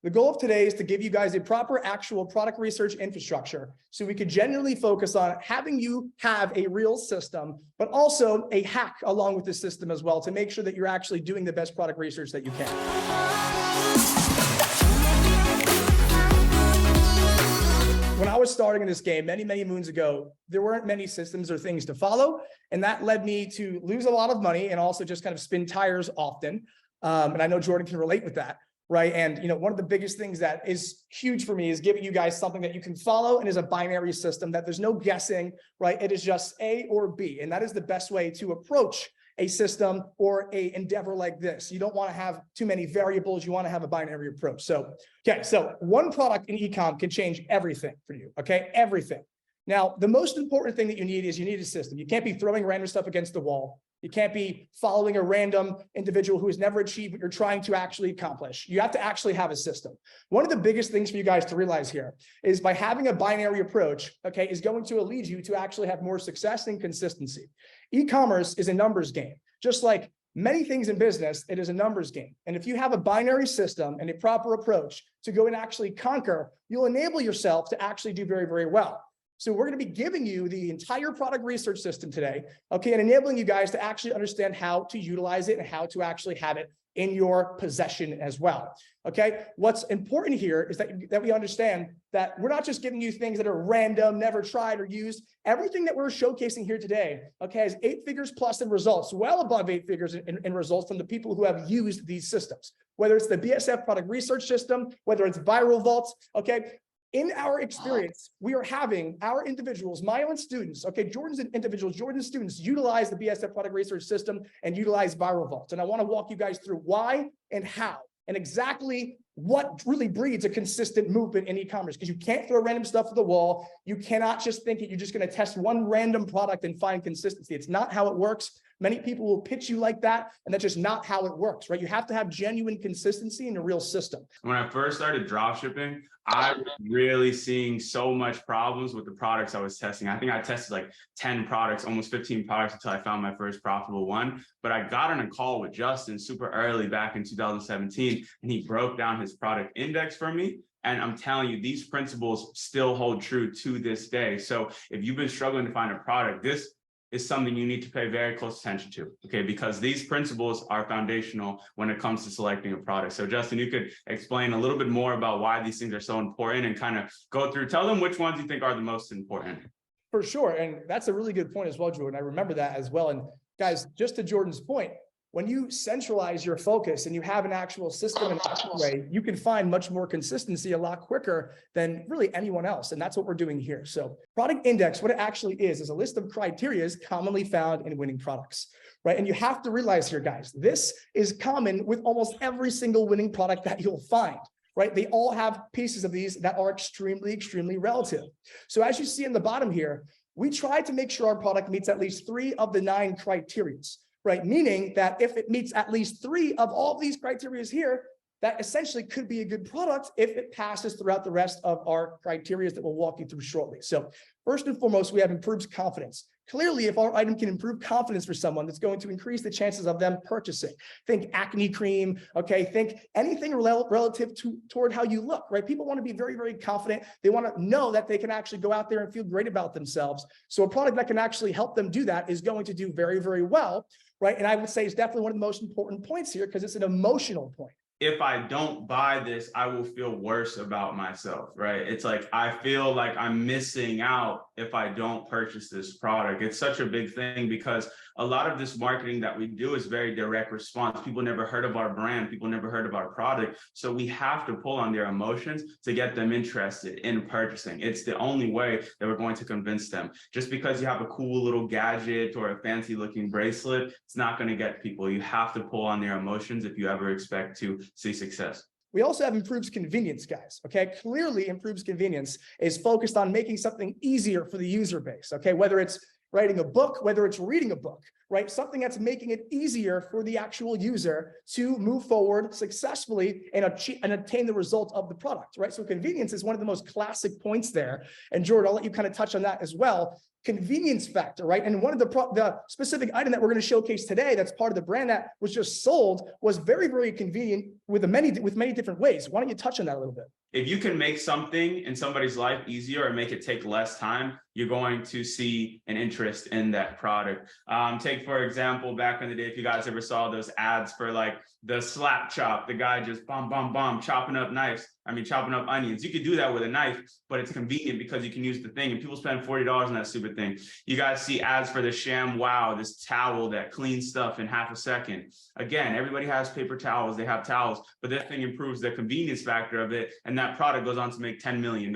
The goal of today is to give you guys a proper actual product research infrastructure so we could genuinely focus on having you have a real system, but also a hack along with the system as well to make sure that you're actually doing the best product research that you can. When I was starting in this game many, many moons ago, there weren't many systems or things to follow. And that led me to lose a lot of money and also just kind of spin tires often. And I know Jordan can relate with that. Right. And, one of the biggest things that is huge for me is giving you guys something that you can follow and is a binary system that there's no guessing, right? It is just A or B. And that is the best way to approach a system or a endeavor like this. You don't want to have too many variables. You want to have a binary approach. So, okay. So one product in ecom can change everything for you. Okay. Everything. Now, the most important thing that you need is you need a system. You can't be throwing random stuff against the wall. You can't be following a random individual who has never achieved what you're trying to actually accomplish. You have to actually have a system. One of the biggest things for you guys to realize here is by having a binary approach, okay, is going to lead you to actually have more success and consistency. E-commerce is a numbers game. Just like many things in business, it is a numbers game. And if you have a binary system and a proper approach to go and actually conquer, you'll enable yourself to actually do very, very well. So we're going to be giving you the entire product research system today, okay, and enabling you guys to actually understand how to utilize it and how to actually have it in your possession as well, okay? What's important here is that we understand that we're not just giving you things that are random, never tried or used. Everything that we're showcasing here today, okay, has 8 figures plus in results, well above 8 figures in results from the people who have used these systems, whether it's the BSF product research system, whether it's viral vaults, okay? In our experience, we are having our individuals, my own students, okay, Jordan's individuals, Jordan's students utilize the BSF product research system and utilize viral vaults. And I want to walk you guys through why and how and exactly what really breeds a consistent movement in e-commerce, because you can't throw random stuff at the wall. You cannot just think that you're just going to test one random product and find consistency. It's not how it works. Many people will pitch you like that, and that's just not how it works, right? You have to have genuine consistency in a real system. When I first started dropshipping, I was really seeing so much problems with the products I was testing. I think I tested like 10 products, almost 15 products until I found my first profitable one. But I got on a call with Justin super early back in 2017, and he broke down his product index for me. And I'm telling you, these principles still hold true to this day. So if you've been struggling to find a product, this is something you need to pay very close attention to, okay? Because these principles are foundational when it comes to selecting a product. So Justin, you could explain a little bit more about why these things are so important and kind of go through, tell them which ones you think are the most important. For sure, and that's a really good point as well, Jordan. I remember that as well. And guys, just to Jordan's point, when you centralize your focus and you have an actual system and way, you can find much more consistency a lot quicker than really anyone else. And that's what we're doing here. So product index, what it actually is a list of criteria commonly found in winning products, right? And you have to realize here, guys, this is common with almost every single winning product that you'll find. Right? They all have pieces of these that are extremely, extremely relative. So as you see in the bottom here, we try to make sure our product meets at least 3 of the 9 criteria. Right? Meaning that if it meets at least 3 of all of these criteria here, that essentially could be a good product if it passes throughout the rest of our criteria that we'll walk you through shortly. So first and foremost, we have improves confidence. Clearly, if our item can improve confidence for someone, that's going to increase the chances of them purchasing. Think acne cream, okay? Think anything relative toward how you look, right? People want to be very, very confident. They want to know that they can actually go out there and feel great about themselves. So a product that can actually help them do that is going to do very, very well, right? And I would say it's definitely one of the most important points here because it's an emotional point. If I don't buy this, I will feel worse about myself, right? It's like, I feel like I'm missing out if I don't purchase this product. It's such a big thing because a lot of this marketing that we do is very direct response. People never heard of our brand. People never heard of our product. So we have to pull on their emotions to get them interested in purchasing. It's the only way that we're going to convince them. Just because you have a cool little gadget or a fancy looking bracelet, it's not going to get people. You have to pull on their emotions if you ever expect to see success. We also have improves convenience, guys, okay? Clearly improves convenience is focused on making something easier for the user base, okay? Whether it's writing a book, whether it's reading a book, right? Something that's making it easier for the actual user to move forward successfully and attain the result of the product, right? So convenience is one of the most classic points there. And Jordan, I'll let you kind of touch on that as well. convenience factor, right? And one of the specific item that we're going to showcase today, that's part of the brand that was just sold, was very, very convenient with many different ways. Why don't you touch on that a little bit? If you can make something in somebody's life easier or make it take less time, you're going to see an interest in that product. Take, for example, back in the day, if you guys ever saw those ads for like the slap chop, the guy just chopping up onions. You could do that with a knife, but it's convenient because you can use the thing, and people spend $40 on that stupid thing. You guys see ads for the Sham Wow, this towel that cleans stuff in half a second. Again, everybody has paper towels, they have towels, but this thing improves the convenience factor of it, and that product goes on to make $10 million.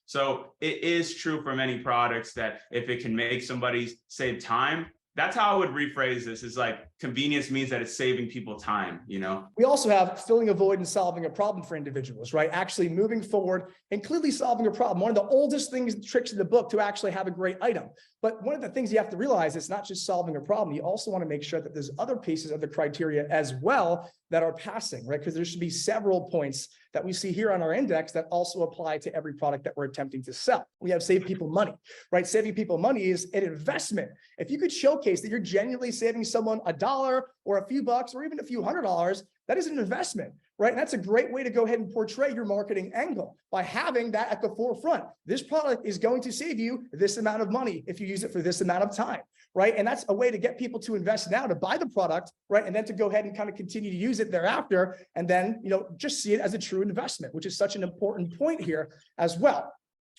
So it is true for many products that if it can make somebody save time, that's how I would rephrase this, is like convenience means that it's saving people time, you know? We also have filling a void and solving a problem for individuals, right? Actually moving forward and clearly solving a problem. One of the oldest tricks in the book to actually have a great item. But one of the things you have to realize is not just solving a problem. You also want to make sure that there's other pieces of the criteria as well that are passing, right? Because there should be several points that we see here on our index that also apply to every product that we're attempting to sell. We have save people money, right? Saving people money is an investment. If you could showcase that you're genuinely saving someone $1 or a few bucks or even a few $100s, that is an investment, right? And that's a great way to go ahead and portray your marketing angle by having that at the forefront. This product is going to save you this amount of money if you use it for this amount of time, right? And that's a way to get people to invest now to buy the product, right? And then to go ahead and kind of continue to use it thereafter. And then, just see it as a true investment, which is such an important point here as well,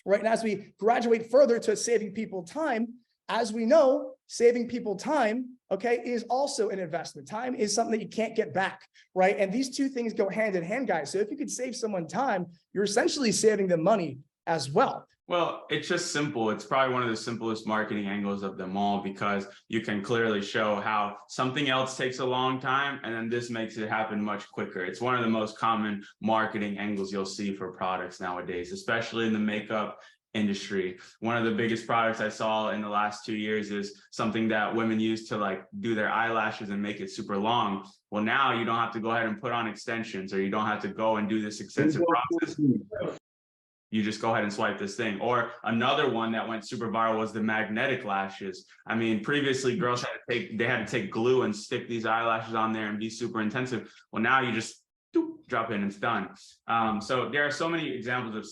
right? And as we graduate further to saving people time, as we know, saving people time, okay, is also an investment. Time is something that you can't get back, right? And these two things go hand in hand, guys. So if you could save someone time, you're essentially saving them money as well. Well, it's just simple. It's probably one of the simplest marketing angles of them all, because you can clearly show how something else takes a long time and then this makes it happen much quicker. It's one of the most common marketing angles you'll see for products nowadays, especially in the makeup industry. One of the biggest products I saw in the last 2 years is something that women use to like do their eyelashes and make it super long. Well, now you don't have to go ahead and put on extensions, or you don't have to go and do this extensive process. You just go ahead and swipe this thing. Or another one that went super viral was the magnetic lashes. I mean, previously girls had to take glue and stick these eyelashes on there and be super intensive. Well, now you just drop in and it's done. So there are so many examples of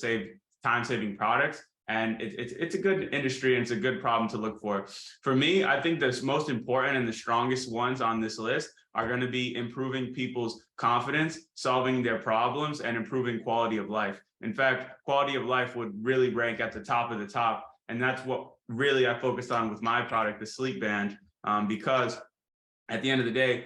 time-saving products, and it's a good industry and it's a good problem to look for. For me, I think the most important and the strongest ones on this list are going to be improving people's confidence, solving their problems, and improving quality of life. In fact, quality of life would really rank at the top of the top. And that's what really I focused on with my product, the Sleep Band, because at the end of the day,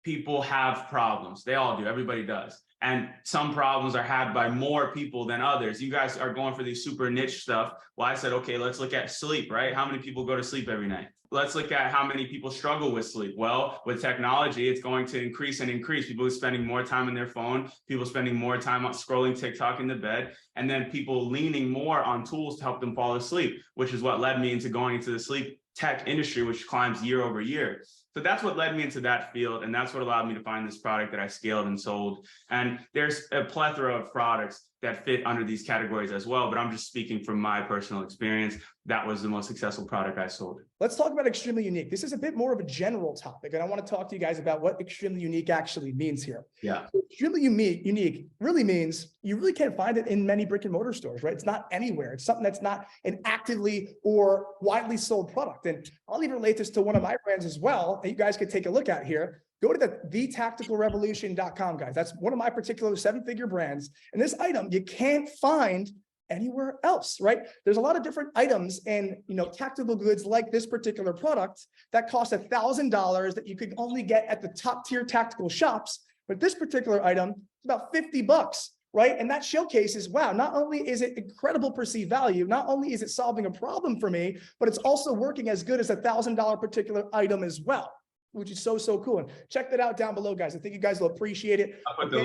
people have problems. They all do. Everybody does. And some problems are had by more people than others. You guys are going for these super niche stuff. Well, I said, okay, let's look at sleep, right? How many people go to sleep every night? Let's look at how many people struggle with sleep. Well, with technology, it's going to increase and increase. People are spending more time on their phone, people spending more time on scrolling TikTok in the bed, and then people leaning more on tools to help them fall asleep, which is what led me into going into the sleep tech industry, which climbs year over year. So that's what led me into that field. And that's what allowed me to find this product that I scaled and sold. And there's a plethora of products that fit under these categories as well. But I'm just speaking from my personal experience. That was the most successful product I sold. Let's talk about extremely unique. This is a bit more of a general topic, and I want to talk to you guys about what extremely unique actually means here. Yeah. So extremely unique really means you really can't find it in many brick and mortar stores, right? It's not anywhere. It's something that's not an actively or widely sold product. And I'll even relate this to one of my brands as well that you guys could take a look at here. Go to thetacticalrevolution.com, guys. That's one of my particular 7-figure brands. And this item you can't find anywhere else, right? There's a lot of different items and tactical goods like this particular product that cost $1,000 that you could only get at the top tier tactical shops. But this particular item is about 50 bucks, right? And that showcases, wow, not only is it incredible perceived value, not only is it solving a problem for me, but it's also working as good as $1,000 particular item as well, which is so cool. And check that out down below, guys. I think you guys will appreciate it. I put the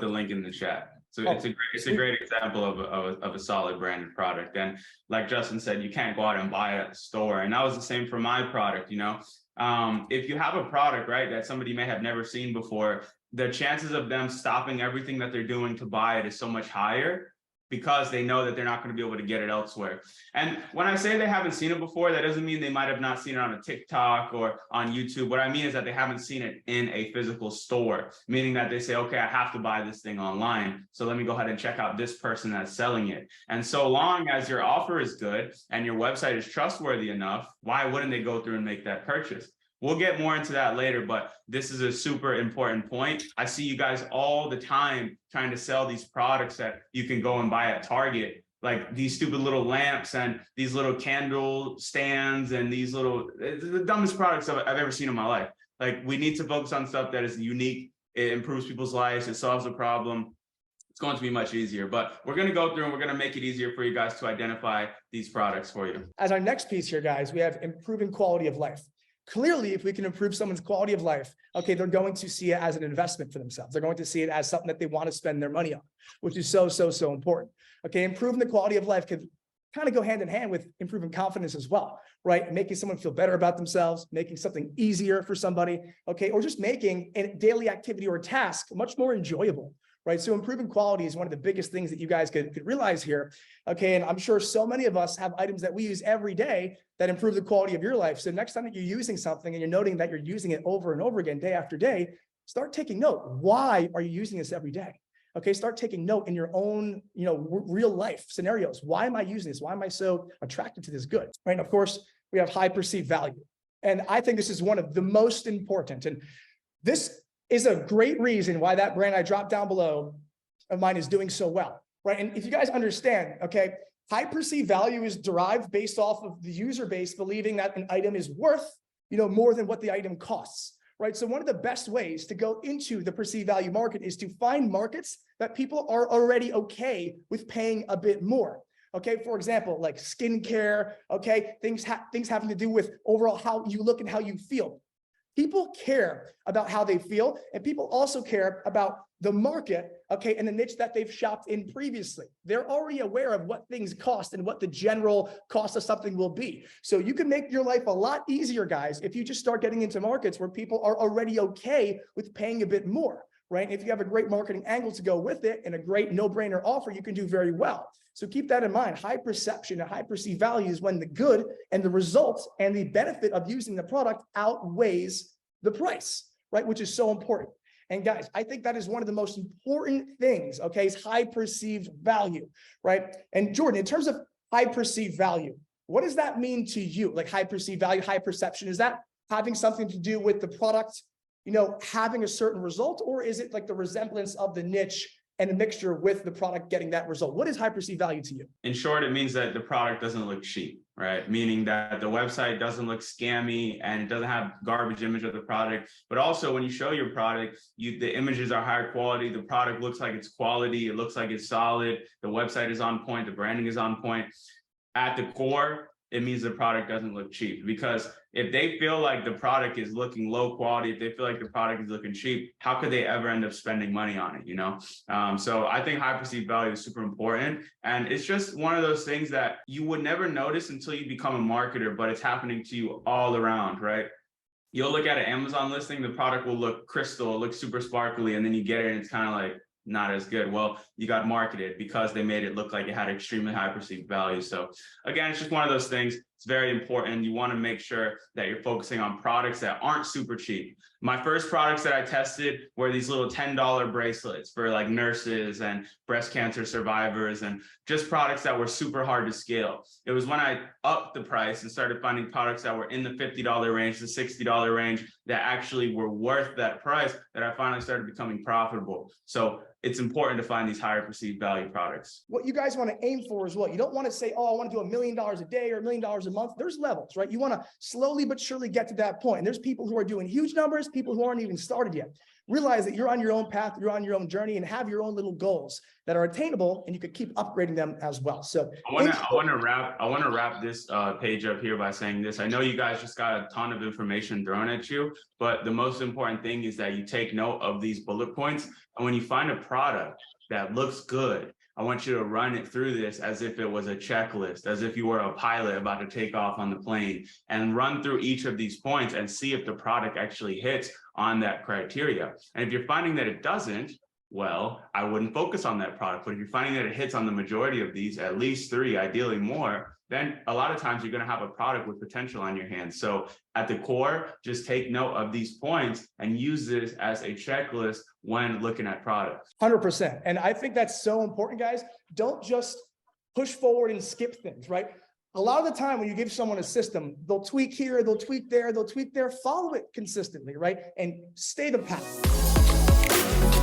link in the chat. So it's a great example of a solid branded product. And like Justin said, you can't go out and buy it at the store. And that was the same for my product. If you have a product, right, that somebody may have never seen before, the chances of them stopping everything that they're doing to buy it is so much higher because they know that they're not going to be able to get it elsewhere. And when I say they haven't seen it before, that doesn't mean they might have not seen it on a TikTok or on YouTube. What I mean is that they haven't seen it in a physical store, meaning that they say, okay, I have to buy this thing online, so let me go ahead and check out this person that's selling it. And so long as your offer is good and your website is trustworthy enough, why wouldn't they go through and make that purchase? We'll get more into that later, but this is a super important point. I see you guys all the time trying to sell these products that you can go and buy at Target, like these stupid little lamps and these little candle stands and these little, the dumbest products I've ever seen in my life. Like, we need to focus on stuff that is unique. It improves people's lives. It solves a problem. It's going to be much easier, but we're going to go through and we're going to make it easier for you guys to identify these products for you. As our next piece here, guys, we have improving quality of life. Clearly, if we can improve someone's quality of life, okay, they're going to see it as an investment for themselves. They're going to see it as something that they want to spend their money on, which is so important. Okay, improving the quality of life could kind of go hand in hand with improving confidence as well, right? Making someone feel better about themselves, making something easier for somebody, okay, or just making a daily activity or task much more enjoyable. Right. So improving quality is one of the biggest things that you guys could realize here. Okay. And I'm sure so many of us have items that we use every day that improve the quality of your life. So next time that you're using something and you're noting that you're using it over and over again, day after day, start taking note. Why are you using this every day? Okay. Start taking note in your own, real life scenarios. Why am I using this? Why am I so attracted to this good? Right. And of course, we have high perceived value. And I think this is one of the most important. And this is a great reason why that brand I dropped down below of mine is doing so well, right? And if you guys understand, okay, high perceived value is derived based off of the user base believing that an item is worth, more than what the item costs, right? So one of the best ways to go into the perceived value market is to find markets that people are already okay with paying a bit more. Okay, for example, like skincare, okay, things having to do with overall how you look and how you feel. People care about how they feel, and people also care about the market, okay, and the niche that they've shopped in previously. They're already aware of what things cost and what the general cost of something will be. So you can make your life a lot easier, guys, if you just start getting into markets where people are already okay with paying a bit more, right? If you have a great marketing angle to go with it and a great no-brainer offer, you can do very well. So keep that in mind. High perception and high perceived value is when the good and the results and the benefit of using the product outweighs the price, right? Which is so important. And guys, I think that is one of the most important things, okay, is high perceived value, right? And Jordan, in terms of high perceived value, what does that mean to you? Like high perceived value, high perception, is that having something to do with the product, having a certain result, or is it like the resemblance of the niche and a mixture with the product getting that result? What is high perceived value to you? In short, it means that the product doesn't look cheap, right? Meaning that the website doesn't look scammy and it doesn't have garbage image of the product. But also when you show your product, the images are higher quality. The product looks like it's quality. It looks like it's solid. The website is on point. The branding is on point. At the core, it means the product doesn't look cheap, because if they feel like the product is looking low quality, if they feel like the product is looking cheap, how could they ever end up spending money on it, So I think high perceived value is super important. And it's just one of those things that you would never notice until you become a marketer, but it's happening to you all around, right? You'll look at an Amazon listing, the product will look crystal, it looks super sparkly, and then you get it and it's kind of like, not as good. Well, you got marketed because they made it look like it had extremely high perceived value. So again, it's just one of those things. It's very important. You want to make sure that you're focusing on products that aren't super cheap. My first products that I tested were these little $10 bracelets for like nurses and breast cancer survivors, and just products that were super hard to scale. It was when I upped the price and started finding products that were in the $50 range, the $60 range, that actually were worth that price, that I finally started becoming profitable. So it's important to find these higher perceived value products. What you guys want to aim for is what? You don't want to say, oh, I want to do $1 million a day or $1 million a month. There's levels, right? You want to slowly but surely get to that point. And there's people who are doing huge numbers, people who aren't even started yet. Realize that you're on your own path, you're on your own journey, and have your own little goals that are attainable, and you could keep upgrading them as well. So I want to wrap this page up here by saying this. I know you guys just got a ton of information thrown at you, but the most important thing is that you take note of these bullet points. And when you find a product that looks good, I want you to run it through this as if it was a checklist, as if you were a pilot about to take off on the plane, and run through each of these points and see if the product actually hits on that criteria. And if you're finding that it doesn't, well, I wouldn't focus on that product. But if you're finding that it hits on the majority of these, at least 3, ideally more, then a lot of times you're going to have a product with potential on your hands. So at the core, just take note of these points and use this as a checklist when looking at products. 100%. And I think that's so important, guys. Don't just push forward and skip things, right? A lot of the time when you give someone a system, they'll tweak here, they'll tweak there, they'll tweak there, follow it consistently, right? And stay the path.